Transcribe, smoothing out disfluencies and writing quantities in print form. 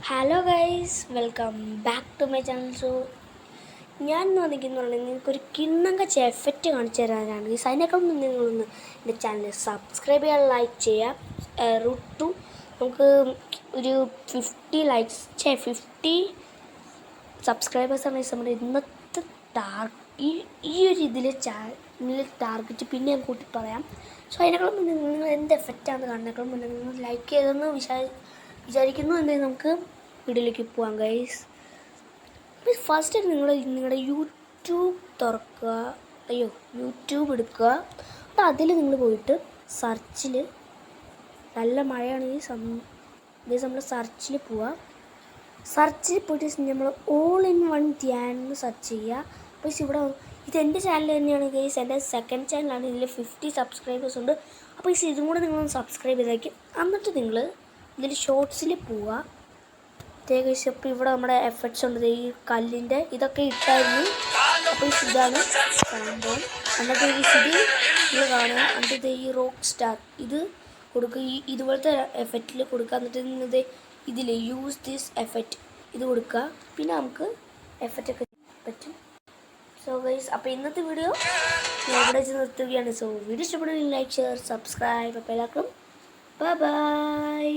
Hello guys, welcome back to my channel. ഞാൻ വന്നിരിക്കുന്നുള്ളത് നിങ്ങൾക്കൊരു കിണ്ണങ്കച്ച എഫക്റ്റ് കാണിച്ചു തരാനാണ്. ഈ അതിനേക്കാൾ നിങ്ങളൊന്ന് എൻ്റെ ചാനൽ സബ്സ്ക്രൈബ് ചെയ്യുക, ലൈക്ക് ചെയ്യുക. റൂട്ട് ടു നമുക്ക് ഒരു 50 ലൈക്സ് 50 സബ്സ്ക്രൈബേഴ്സാണ് നമ്മുടെ ഇന്നത്തെ ഈ ഒരു ചാനലിൽ ടാർഗറ്റ്. പിന്നെ ഞാൻ കൂട്ടി പറയാം. സോ അതിനേക്കാളും മുന്നേ നിങ്ങൾ എന്ത് എഫക്റ്റാണെന്ന് കാണുന്നേക്കാളും മുന്നേ നിങ്ങൾ ലൈക്ക് ചെയ്തെന്ന് വിചാരിക്കുന്നു. എന്തായാലും നമുക്ക് വീഡിയോയിലേക്ക് പോവാം ഗൈസ്. ഫസ്റ്റ് നിങ്ങളുടെ യൂട്യൂബ് തുറക്കുക. യൂട്യൂബ് എടുക്കുക. അപ്പോൾ അതിൽ നിങ്ങൾ പോയിട്ട് സെർച്ചിൽ, നല്ല മഴയാണെങ്കിൽ നമ്മൾ സെർച്ചിൽ പോവുക. സെർച്ചിൽ പോയിട്ട് നമ്മൾ ഓൾ ഇൻ വൺ ധ്യാൻ എന്ന് സെർച്ച് ചെയ്യുക. അപ്പോൾ ഇവിടെ ഇതെൻ്റെ ചാനൽ തന്നെയാണ് ഗൈസ്. എൻ്റെ സെക്കൻഡ് ചാനലാണ്. ഇതിൽ 50 സബ്സ്ക്രൈബേഴ്സ് ഉണ്ട്. അപ്പോൾ ഇതും കൂടെ നിങ്ങളൊന്ന് സബ്സ്ക്രൈബ് ചെയ്തേക്കും. എന്നിട്ട് നിങ്ങൾ ഇതിൽ ഷോർട്സിൽ പോവുക. ഗൈസ്, അപ്പോൾ ഇവിടെ നമ്മുടെ എഫക്ട്സ് ഉണ്ട്. ഈ കല്ലിൻ്റെ ഇതൊക്കെ ഇട്ടായിരുന്നു. അപ്പോൾ ഇതാണ് സംഭവം. എന്നിട്ട് ഈ ഇത് നിങ്ങൾ കാണുക. എന്നിട്ട് ഈ റോക്ക് സ്റ്റാർ ഇത് കൊടുക്കുക. ഇതുപോലത്തെ എഫക്റ്റിൽ കൊടുക്കുക. എന്നിട്ട് നിങ്ങൾ ഇതിൽ യൂസ് ദിസ് എഫക്റ്റ് ഇത് കൊടുക്കുക. പിന്നെ നമുക്ക് എഫക്റ്റൊക്കെ പറ്റും. സോ ഗൈസ്, അപ്പോൾ ഇന്നത്തെ വീഡിയോ ഞാൻ ഇവിടെ വെച്ച് നിർത്തുകയാണ്. സോ വീഡിയോ ഇഷ്ടപ്പെടുകയാണെങ്കിൽ ലൈക്ക്, ഷെയർ, സബ്സ്ക്രൈബ്. അപ്പോൾ എല്ലാവർക്കും ബൈ.